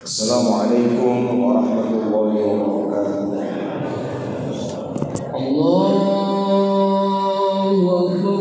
Assalamualaikum warahmatullahi wabarakatuh. Allahu Akbar.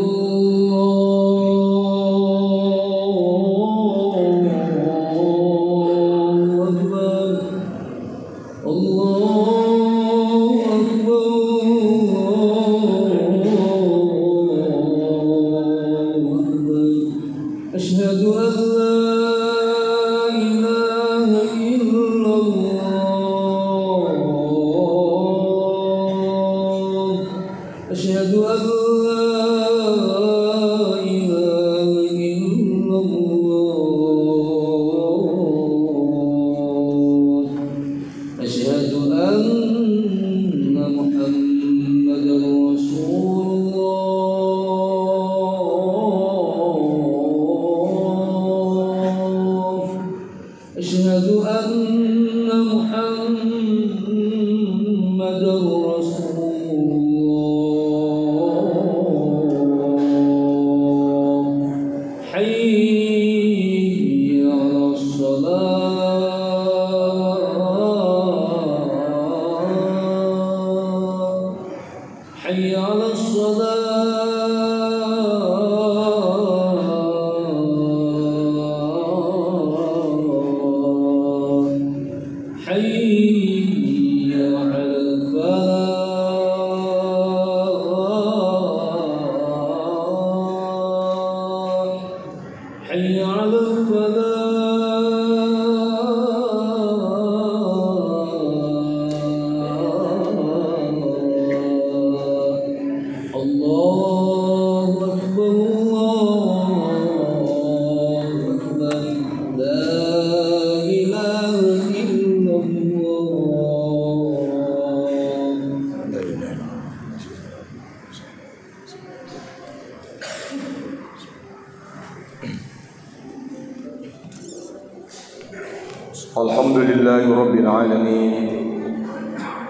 Alhamdulillahi rabbil alamin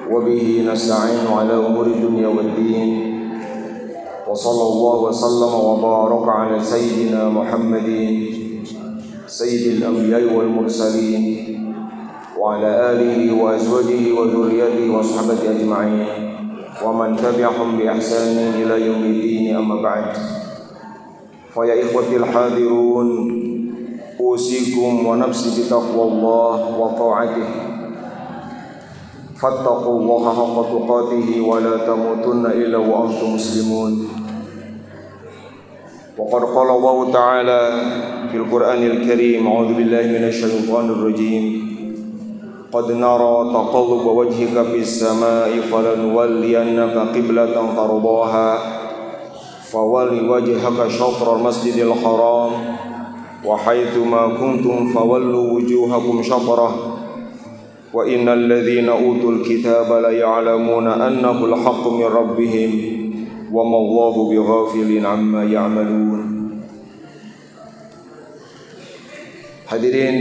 wa bihi nasta'inu ala umuri dunya waddin wa sallallahu wa sallama wa baraka ala sayyidina Muhammadin sayyidil anbiya'i wal mursalin wa ala alihi wa azwajihi wa dhurriyyatihi wa sahbihi ajma'in wa man tabi'ahum bi ihsanin ila yaumiddin amma ba'd. Fa ya ikhwatil hadirun, usikum wa nafsi bitaqwallah wa ta'atih. Fattaqullaha haqqa tuqatih wa la tamutunna illa wa antum muslimun. Wa qad qala Allah ta'ala fil Qur'anil Karim, a'udzu billahi minasy syaithanir rajim. Qad nara taqalluba wajhika fis samai falanuwalliyannaka qiblatan tardaha fawalli wajhaka syatral masjidil haram wa haitsu ma kuntum fawallu wujuhakum syatrah wa innal ladzina utul kitaba la ya'lamuna annahu al-haqqu min rabbihim wa ma Allahu bighafilin amma ya'malun. Hadirin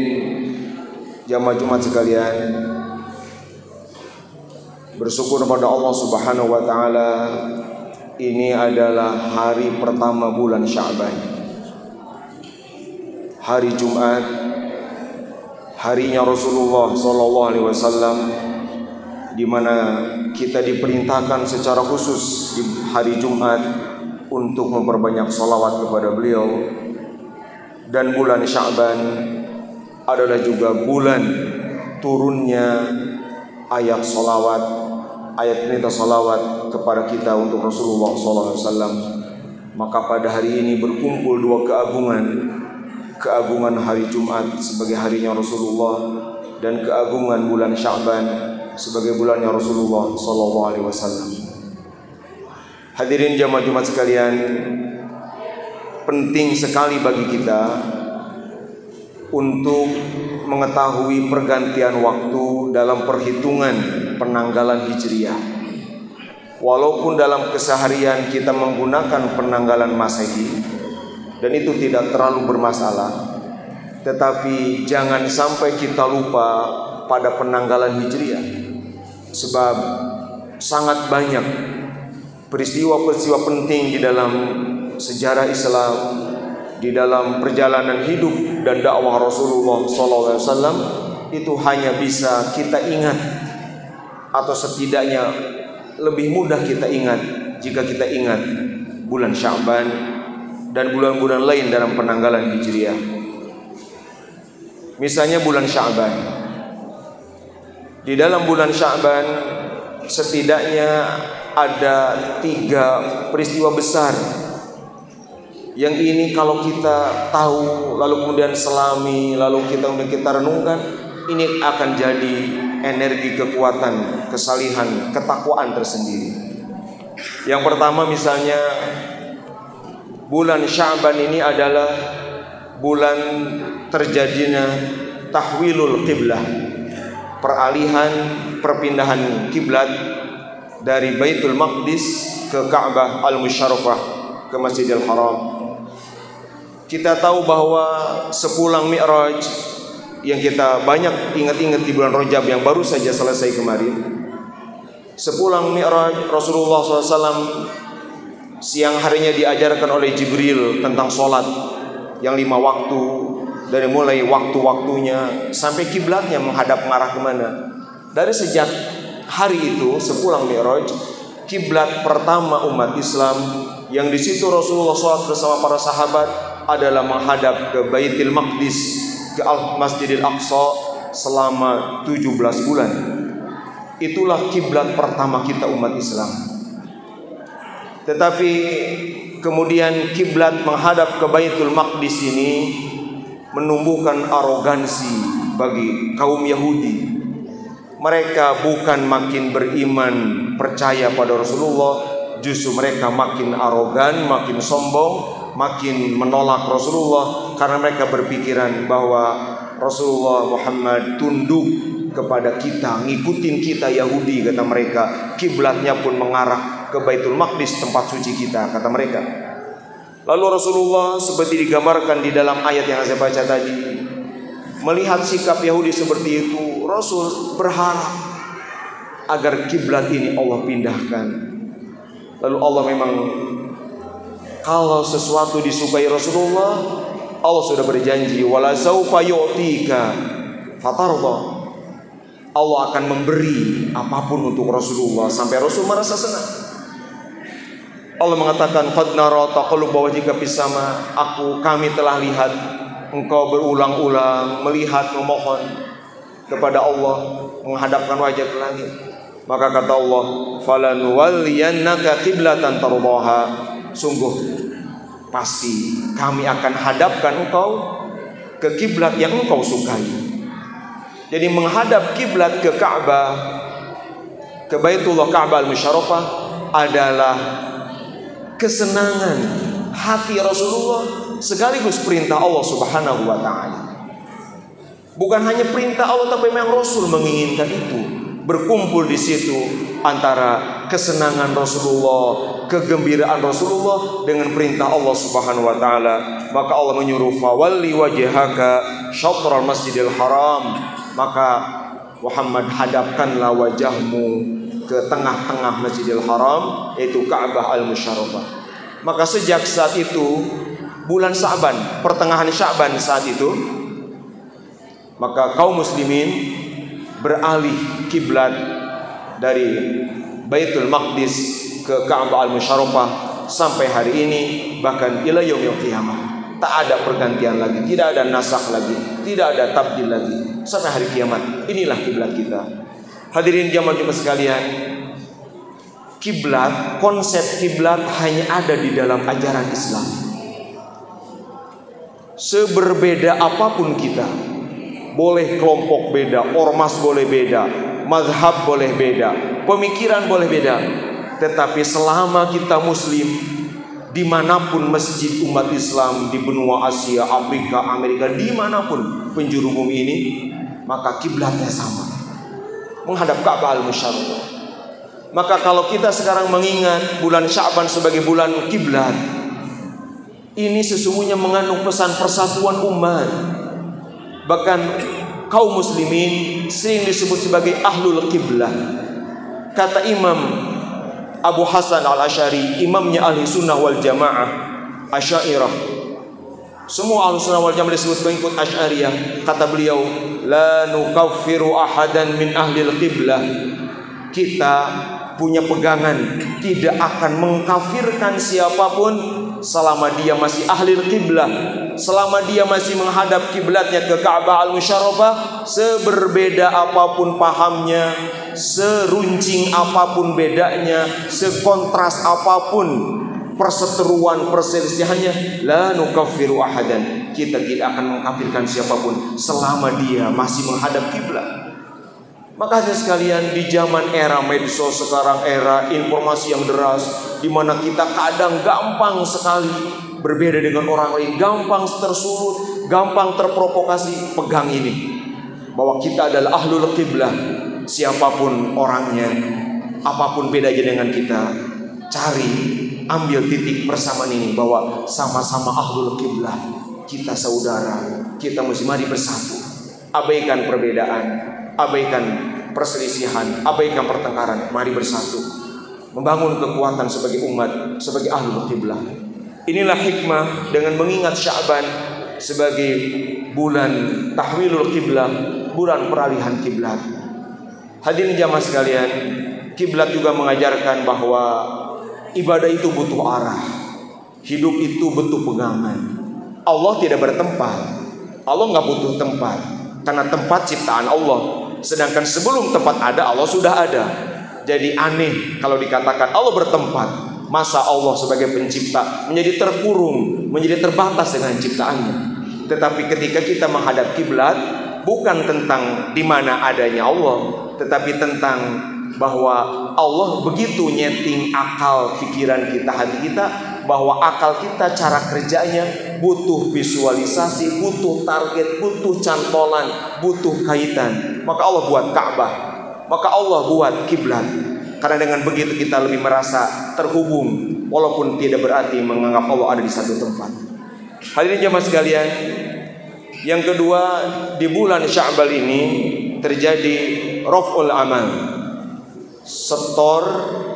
jamaah Jumat sekalian, bersyukur kepada Allah Subhanahu wa taala, ini adalah hari pertama bulan Sya'ban, hari Jumat, harinya Rasulullah sallallahu alaihi wasallam, di mana kita diperintahkan secara khusus di hari Jumat untuk memperbanyak salawat kepada beliau. Dan bulan Sya'ban adalah juga bulan turunnya ayat salawat, ayat perintah salawat kepada kita untuk Rasulullah sallallahu alaihi wasallam. Maka pada hari ini berkumpul dua keagungan hari Jumat sebagai harinya Rasulullah dan keagungan bulan Sya'ban sebagai bulannya Rasulullah sallallahu alaihi wasallam. Hadirin jamaah Jumat sekalian, penting sekali bagi kita untuk mengetahui pergantian waktu dalam perhitungan penanggalan Hijriah. Walaupun dalam keseharian kita menggunakan penanggalan Masehi dan itu tidak terlalu bermasalah, tetapi jangan sampai kita lupa pada penanggalan Hijriah, sebab sangat banyak peristiwa-peristiwa penting di dalam sejarah Islam, di dalam perjalanan hidup dan dakwah Rasulullah SAW itu hanya bisa kita ingat, atau setidaknya lebih mudah kita ingat jika kita ingat bulan Sya'ban dan bulan-bulan lain dalam penanggalan Hijriah. Misalnya bulan Sya'ban. Di dalam bulan Sya'ban setidaknya ada 3 peristiwa besar yang ini kalau kita tahu lalu kemudian selami, lalu kita renungkan, ini akan jadi energi kekuatan, kesalihan, ketakwaan tersendiri. Yang pertama misalnya bulan Sya'ban ini adalah bulan terjadinya tahwilul qiblah, perpindahan kiblat dari Baitul Maqdis ke Ka'bah Al-Musyarrafah, ke Masjidil Haram. Kita tahu bahwa sepulang Mi'raj yang kita banyak ingat-ingat di bulan Rajab yang baru saja selesai kemarin, sepulang Mi'raj Rasulullah SAW siang harinya diajarkan oleh Jibril tentang sholat yang 5 waktu, dari mulai waktu-waktunya sampai kiblatnya mengarah kemana. Dari sejak hari itu sepulang Mi'raj, kiblat pertama umat Islam yang di situ Rasulullah sholat bersama para sahabat adalah menghadap ke Baitul Maqdis, ke Masjidil Aqsa selama 17 bulan. Itulah kiblat pertama kita umat Islam. Tetapi kemudian kiblat menghadap ke Baitul Maqdis ini menumbuhkan arogansi bagi kaum Yahudi. Mereka bukan makin beriman percaya pada Rasulullah, justru mereka makin arogan, makin sombong, makin menolak Rasulullah, karena mereka berpikiran bahwa Rasulullah Muhammad tunduk kepada kita, ngikutin kita Yahudi, kata mereka. Kiblatnya pun mengarah ke Baitul Maqdis, tempat suci kita, kata mereka. Lalu Rasulullah seperti digambarkan di dalam ayat yang saya baca tadi, melihat sikap Yahudi seperti itu, Rasul berharap agar kiblat ini Allah pindahkan. Lalu Allah memang, kalau sesuatu disukai Rasulullah, Allah sudah berjanji, wala saufa yu'tika fatarda. Allah akan memberi apapun untuk Rasulullah sampai Rasul merasa senang. Allah mengatakan, qad nara taqalluba wajhika fis sama, kami telah lihat engkau berulang-ulang melihat, memohon kepada Allah, menghadapkan wajah ke langit. Maka kata Allah, falanuwalliyannaka qiblatan tardaha, sungguh pasti kami akan hadapkan engkau ke kiblat yang engkau sukai. Jadi menghadap kiblat ke Ka'bah, ke Baitullah Ka'bah Al-Musyarrafah adalah kesenangan hati Rasulullah sekaligus perintah Allah Subhanahu wa taala. Bukan hanya perintah Allah, tapi memang Rasul menginginkan itu. Berkumpul di situ antara kesenangan Rasulullah, kegembiraan Rasulullah dengan perintah Allah Subhanahu wa taala. Maka Allah menyuruh, fawalli wajhaka syatral Masjidil Haram, maka Muhammad hadapkanlah wajahmu ke tengah-tengah Masjidil Haram, yaitu Ka'bah Al-Musyarrafah. Maka sejak saat itu, bulan Sya'ban, pertengahan Sya'ban saat itu, maka kaum muslimin beralih kiblat dari Baitul Maqdis ke Ka'bah Al-Musyarrafah sampai hari ini, bahkan ila yaumil qiyamah. Tak ada pergantian lagi, tidak ada nasakh lagi, tidak ada tabdil lagi sampai hari kiamat. Inilah kiblat kita. Hadirin jamaah Jumat sekalian, kiblat, konsep kiblat hanya ada di dalam ajaran Islam. Seberbeda apapun kita, boleh kelompok beda, ormas boleh beda, mazhab boleh beda, pemikiran boleh beda, tetapi selama kita muslim, dimanapun masjid umat Islam di benua Asia, Afrika, Amerika, dimanapun penjuru bumi ini, maka kiblatnya sama, menghadap Ka'bah Al-Musyarrafah. Maka kalau kita sekarang mengingat bulan Sya'ban sebagai bulan kiblat, ini sesungguhnya mengandung pesan persatuan umat. Bahkan kaum muslimin sering disebut sebagai ahlul qiblah. Kata Imam Abu Hasan Al-Asy'ari, imamnya ahli sunnah wal jamaah, Asy'ariyah. Semua ahli sunnah wal jamaah disebut pengikut Asy'ariyah. Kata beliau, la nukaffiru ahadan min ahlil qiblah. Kita punya pegangan tidak akan mengkafirkan siapapun selama dia masih ahli qiblah, selama dia masih menghadap kiblatnya ke Ka'bah al-Musyarrafah. Seberbeda apapun pahamnya, seruncing apapun bedanya, sekontras apapun perseteruan perselisihannya, la nukaffiru ahadan, kita tidak akan mengkafirkan siapapun selama dia masih menghadap kiblat. Maka hadirin sekalian, di zaman era medsos sekarang, era informasi yang deras, di mana kita kadang gampang sekali berbeda dengan orang lain, gampang tersulut, gampang terprovokasi. Pegang ini, bahwa kita adalah ahlul qiblah. Siapapun orangnya, apapun bedanya dengan kita, cari, ambil titik persamaan ini, bahwa sama-sama ahlul qiblah. Kita saudara, kita mesti mari bersatu. Abaikan perbedaan, abaikan perselisihan, abaikan pertengkaran. Mari bersatu membangun kekuatan sebagai umat, sebagai ahlul qiblah. Inilah hikmah dengan mengingat Sya'ban sebagai bulan tahwilul qiblah, bulan peralihan kiblat. Hadirin jamaah sekalian, kiblat juga mengajarkan bahwa ibadah itu butuh arah, hidup itu butuh pegangan. Allah tidak bertempat, Allah nggak butuh tempat, karena tempat ciptaan Allah. Sedangkan sebelum tempat ada, Allah sudah ada. Jadi aneh kalau dikatakan Allah bertempat. Masa Allah sebagai pencipta menjadi terkurung, menjadi terbatas dengan ciptaannya. Tetapi ketika kita menghadap kiblat, bukan tentang di mana adanya Allah, tetapi tentang bahwa Allah begitu nyeting akal pikiran kita, hati kita, bahwa akal kita cara kerjanya butuh visualisasi, butuh target, butuh cantolan, butuh kaitan. Maka Allah buat Ka'bah, maka Allah buat kiblat. Karena dengan begitu kita lebih merasa terhubung, walaupun tidak berarti menganggap Allah ada di satu tempat. Hadirin jamaah sekalian, yang kedua, di bulan Sya'ban ini terjadi raf'ul amal, setor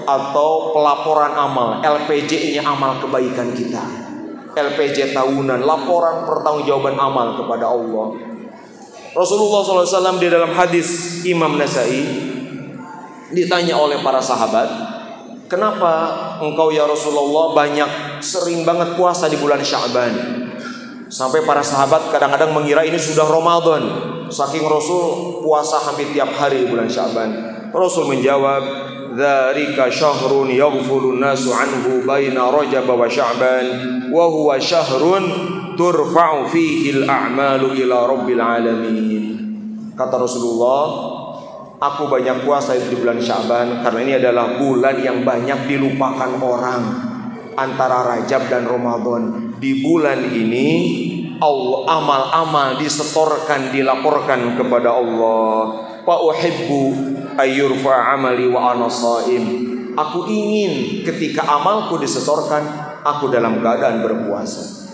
atau pelaporan amal, LPJ-nya amal kebaikan kita. LPJ tahunan, laporan pertanggungjawaban amal kepada Allah. Rasulullah SAW di dalam hadis Imam Nasai ditanya oleh para sahabat, kenapa engkau ya Rasulullah banyak sering banget puasa di bulan Sya'ban? Sampai para sahabat kadang-kadang mengira ini sudah Ramadan, saking Rasul puasa hampir tiap hari di bulan Sya'ban. Rasul menjawab, dzalika syahrun yaghfulun nasu anhu baina Rajab wa Sya'ban wa huwa syahrun turfa'u fihi al-a'malu ila rabbil alamin. Kata Rasulullah, aku banyak puasa itu di bulan Sya'ban karena ini adalah bulan yang banyak dilupakan orang antara Rajab dan Ramadan. Di bulan ini Allah amal-amal disetorkan, dilaporkan kepada Allah. Fa uhibbu ayyurfa amali wa ana shaim. Aku ingin ketika amalku disetorkan, aku dalam keadaan berpuasa.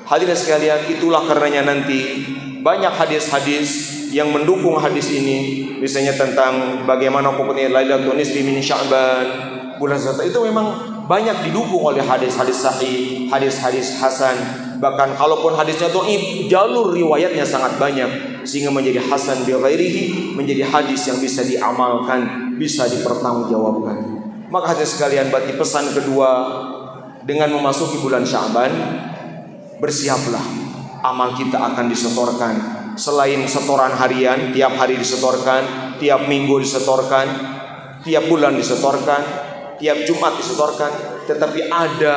Hadirin sekalian, itulah karenanya nanti banyak hadis-hadis yang mendukung hadis ini, misalnya tentang bagaimana pokoknya Lailatul Nisfi min Sya'ban, bulan Sya'ban itu memang banyak didukung oleh hadis-hadis sahih, hadis-hadis hasan. Bahkan kalaupun hadisnya dhaif, jalur riwayatnya sangat banyak sehingga menjadi hasan bi ghairihi, menjadi hadis yang bisa diamalkan, bisa dipertanggungjawabkan. Maka hadirin sekalian, berarti pesan kedua dengan memasuki bulan Sya'ban, bersiaplah, amal kita akan disetorkan. Selain setoran harian, tiap hari disetorkan, tiap minggu disetorkan, tiap bulan disetorkan, tiap Jumat disetorkan, tetapi ada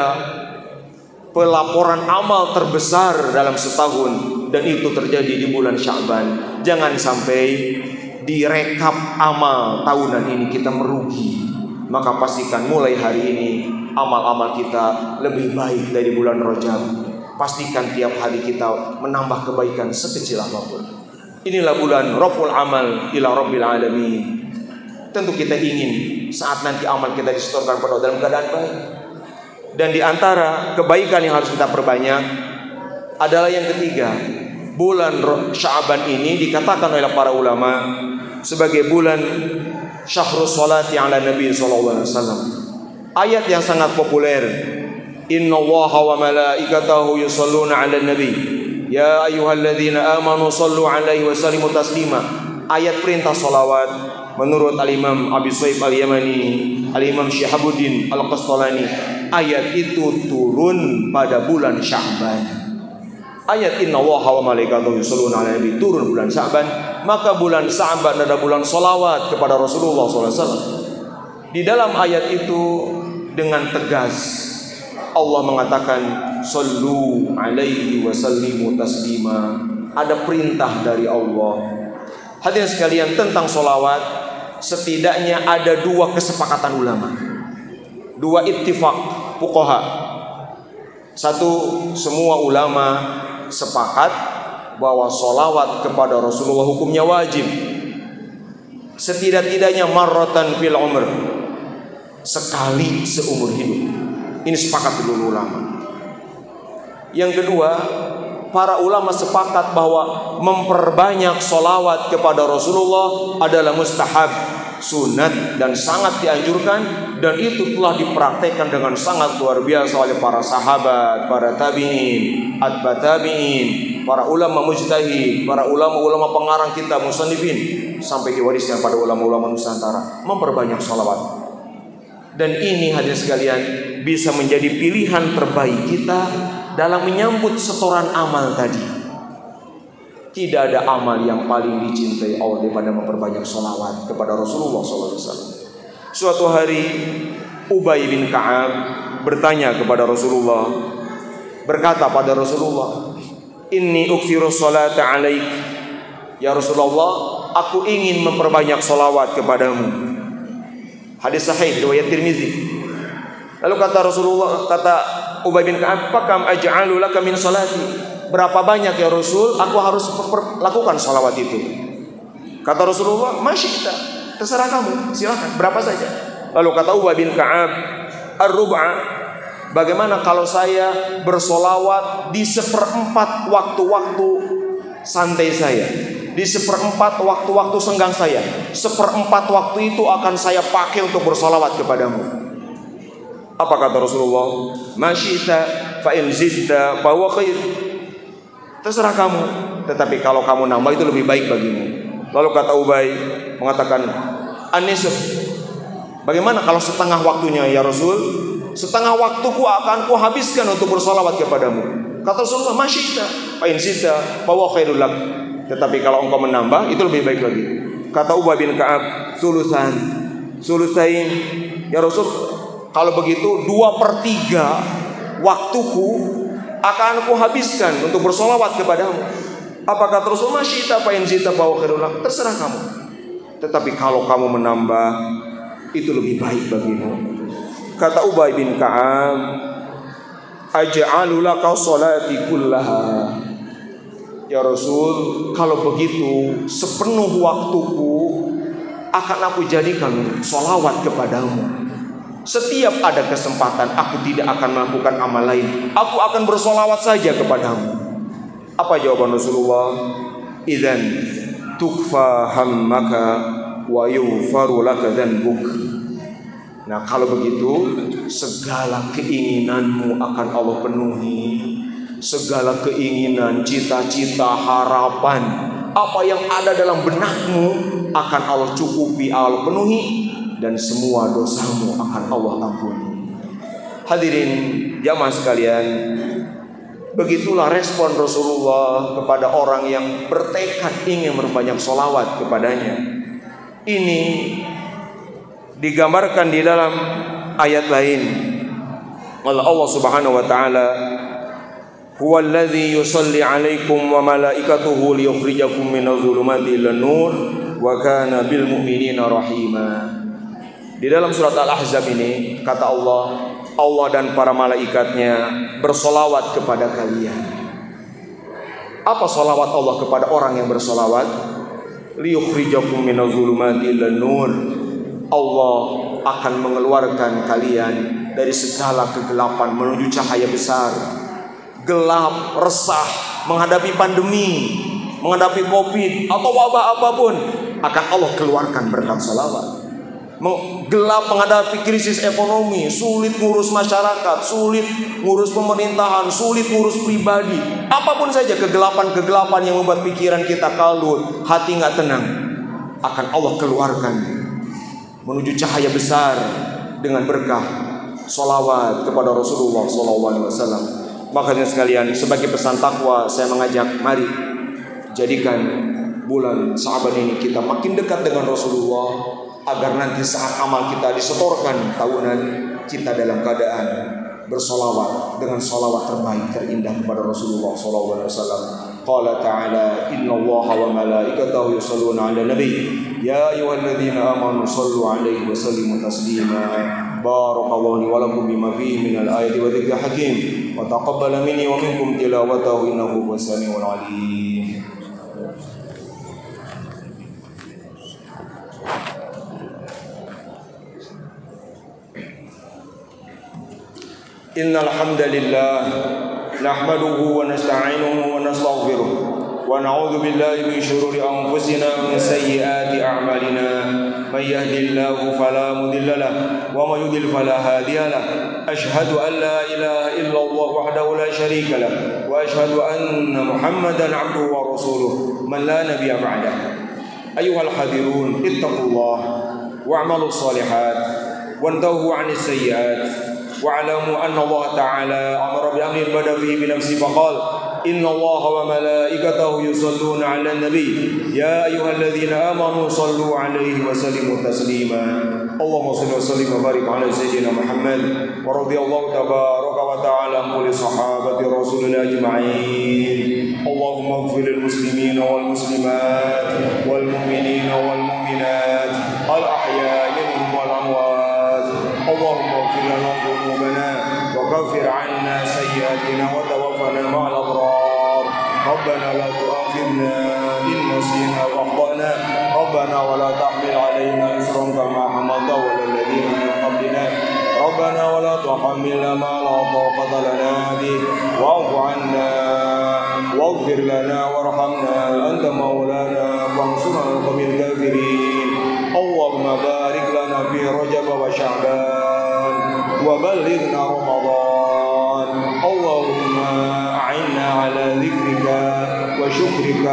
pelaporan amal terbesar dalam setahun, dan itu terjadi di bulan Sya'ban. Jangan sampai direkap amal tahunan ini kita merugi. Maka pastikan mulai hari ini amal-amal kita lebih baik dari bulan Rajab. Pastikan tiap hari kita menambah kebaikan sekecil apapun. Inilah bulan raf'ul amal ila rabbil alamin. Tentu kita ingin saat nanti amal kita disetorkan pada dalam keadaan baik. Dan di antara kebaikan yang harus kita perbanyak adalah yang ketiga, bulan Sya'ban ini dikatakan oleh para ulama sebagai bulan syahrus sholati ala Nabi sallallahu alaihi wasallam. Ayat yang sangat populer, Inna Allaha wa malaikatahu yusalluna 'alan nabi Ya ayyuhalladzina amanu sallu alaihi wa sallimu taslima. Ayat perintah salawat menurut Al-Imam Abi Syaib Al-Yamani, Al-Imam Syihabuddin Al-Qastalani, ayat itu turun pada bulan Sya'ban. Ayat innallaha wa malaikatahu yusholluna 'alan nabi turun bulan Sya'ban, maka bulan Sya'ban adalah bulan salawat kepada Rasulullah SAW. Di dalam ayat itu dengan tegas Allah mengatakan sallu alaihi wa sallimu taslima. Ada perintah dari Allah. Hadirin sekalian, tentang sholawat setidaknya ada dua kesepakatan ulama, dua ittifaq fuqaha. Satu, semua ulama sepakat bahwa sholawat kepada Rasulullah hukumnya wajib, setidak-tidaknya marratan fil umr, sekali seumur hidup. Ini sepakat dulu ulama. Yang kedua, para ulama sepakat bahwa memperbanyak sholawat kepada Rasulullah adalah mustahab, sunat, dan sangat dianjurkan. Dan itu telah dipraktekkan dengan sangat luar biasa oleh para sahabat, para tabi'in, atba tabi'in, para ulama mujtahid, para ulama-ulama pengarang kitab musannifin, sampai diwariskan pada ulama-ulama Nusantara. Memperbanyak sholawat. Dan ini hadirin sekalian bisa menjadi pilihan terbaik kita dalam menyambut setoran amal tadi. Tidak ada amal yang paling dicintai Allah daripada memperbanyak sholawat kepada Rasulullah SAW. Suatu hari Ubay bin Ka'ab bertanya kepada Rasulullah, berkata pada Rasulullah, inni uksiru sholata alaik. Ya Rasulullah, aku ingin memperbanyak sholawat kepadamu. Hadis sahih riwayat Tirmizi. Lalu kata Rasulullah, kata Ubay bin Ka'ab, "Fakam aj'alu laka min sholati?" Berapa banyak ya Rasul aku harus lakukan sholawat itu? Kata Rasulullah, "Masyita, terserah kamu, silakan berapa saja." Lalu kata Ubay bin Ka'ab, "Ar-rub'a, bagaimana kalau saya bersolawat di seperempat waktu-waktu santai saya, di seperempat waktu-waktu senggang saya, seperempat waktu itu akan saya pakai untuk bersolawat kepadamu." Apa kata Rasulullah? Masyita fa in zidta fa huwa khair. Terserah kamu, tetapi kalau kamu nambah itu lebih baik bagimu. Lalu kata Ubay mengatakan, "Anisf, bagaimana kalau setengah waktunya ya Rasul? Setengah waktuku akan ku habiskan untuk bersolawat kepadamu." Kata Rasulullah, "Masyita fa in zidta fa huwa khairul lak." Tetapi kalau engkau menambah itu lebih baik lagi. Kata Ubay bin Ka'ab, sulusain. Ya Rasul, kalau begitu 2/3 waktuku akan aku habiskan untuk bersolawat kepadamu. Apa kata Rasul? Masyita fa in zidta fa huwa khairul lak. Terserah kamu. Tetapi kalau kamu menambah itu lebih baik bagimu. Kata Ubay bin Ka'ab, aj'alu laka sholati kullaha. Ya Rasul, kalau begitu sepenuh waktuku akan aku jadikan sholawat kepadamu. Setiap ada kesempatan aku tidak akan melakukan amal lain, aku akan bersolawat saja kepadamu. Apa jawaban Rasulullah? Idzan tukfa hammaka wa yughfaru laka dzanbuk. Nah, kalau begitu segala keinginanmu akan Allah penuhi. Segala keinginan, cita-cita, harapan, apa yang ada dalam benakmu akan Allah cukupi, Allah penuhi, dan semua dosamu akan Allah ampuni. Hadirin jamaah sekalian, begitulah respon Rasulullah kepada orang yang bertekad ingin memperbanyak sholawat kepadanya. Ini digambarkan di dalam ayat lain oleh Allah Subhanahu wa taala, huwallazi yusalli 'alaikum wa malaikatuhu liyukhrijakum minadh dhulumati ilan nur wa kana bil mu'minina rahima. Di dalam surat Al-Ahzab ini kata Allah, Allah dan para malaikatnya bersolawat kepada kalian. Apa solawat Allah kepada orang yang bersolawat? Liyukhrijakum minadh dhulumati ilan nur. Allah akan mengeluarkan kalian dari segala kegelapan menuju cahaya besar. Gelap, resah, menghadapi pandemi, menghadapi COVID atau wabah apapun, akan Allah keluarkan berkat salawat. gelap menghadapi krisis ekonomi, sulit ngurus masyarakat, sulit ngurus pemerintahan, sulit ngurus pribadi. Apapun saja kegelapan-kegelapan yang membuat pikiran kita kaldu, hati nggak tenang, akan Allah keluarkan menuju cahaya besar dengan berkah sholawat kepada Rasulullah SAW. Makanya sekalian, sebagai pesan takwa, saya mengajak, mari jadikan bulan Sa'ban ini kita makin dekat dengan Rasulullah, agar nanti saat amal kita disetorkan tahunan, kita dalam keadaan bersolawat dengan solawat terbaik terindah kepada Rasulullah SAW. Qala ta'ala, inna allaha wa malaikatahu yusalluna ala nabi ya ayyuhalladzina amanu sallu alaihi wa sallimu taslima. Barakallahu li wa lakum bima fihi minal ayati wa dzikril hakim wa taqabbala minni wa minkum tilawatahu innahu huwas samiul alim. Innal hamdalillah nahmaduhu wa nasta'inuhu wa nastaghfiruh wa na'udzu billahi min shururi anfusina wa min sayyiati a'malina. May yahdihillahu fala mudilla lahu wa may yudlil fala hadiya lahu. Ashhadu an la ilaha illallah wahdahu la syarika lahu wa ashhadu anna Muhammadan 'abduhu wa rasuluh man la nabiyya ba'dahu. Ayyuhal hadirun ittaqullah wa'malu shalihat wantahu 'anis sayyi'at. واعلموا أن الله تعالى أمر بأمر بدأ فيه بنفسه فقال إن الله وملائكته يصلون على النبي يا أيها الذين آمنوا صلوا عليه وسلموا تسليما. اللهم صل وسلم وبارك على سيدنا محمد ورضي الله تبارك وتعالى عن كل صحابة رسول الله أجمعين. اللهم اغفر للمسلمين والمسلمات والمؤمنين والمؤمنات الأحياء منهم والأموات. اللهم اغفر لنا ذنوبنا وكفر عنا سيئاتنا وتوفنا مع الأبرار. ربنا لا تؤاخذنا إن نسينا وأخطأنا. ربنا ولا تحمل علينا إصرا كما حملته على الذين من قبلنا. ربنا ولا تحملنا ما لا طاقة لنا به واعف عنا واغفر لنا وارحمنا أنت مولانا فانصرنا على القوم الكافرين. اللهم بارك لنا في رجب وشعبان وبلغنا رمضان. اللهم أعنا على ذكرك وشكرك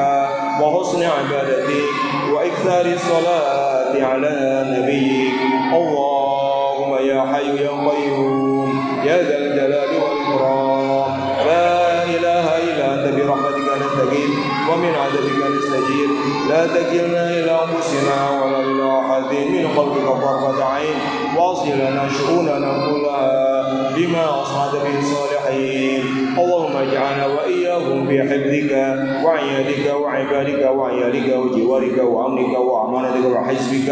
وحسن عبادتك وإكثار الصلاة على نبيك. اللهم يا حي يا قيوم يا ذا الجلال والإكرام لا إله إلا أنت برحمتك نستغيث ومن عذابك نستجير. لا تكلنا إلى أنفسنا ولا إلى أحد من خلقك طرفة عين واصل لنا شؤوننا كلها بما أصعد به الصالحين. اللهم اجعلنا وإياهم في حفظك وعنايتك وعبادك وعيالك وجوارك وأمنك وأمانتك وحزبك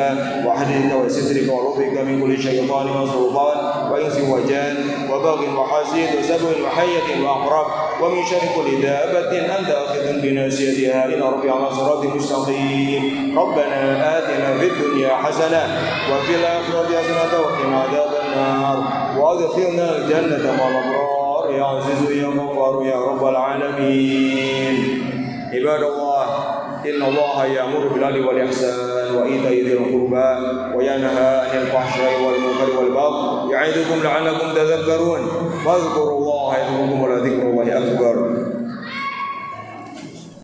وحدك وسترك ولطفك من كل شيطان وسلطان وإنس وجان وبغي وحاسد وسبب وحية وأقرب ومن شر كل دابة أنت آخذ بناصيتها إلى ربي على صراط مستقيم. ربنا آتنا في الدنيا حسنة وفي الآخرة حسنة وقنا عذاب النار وأدخلنا الجنة مع الأبرار يا عزيز يا غفار يا رب العالمين. عباد الله إن الله يأمر بالعدل والإحسان وإيتاء ذي القربى وينهى عن الفحشاء والمنكر والبغي يعظكم لعلكم تذكرون. فاذكروا الله يذكركم ولذكر الله أكبر.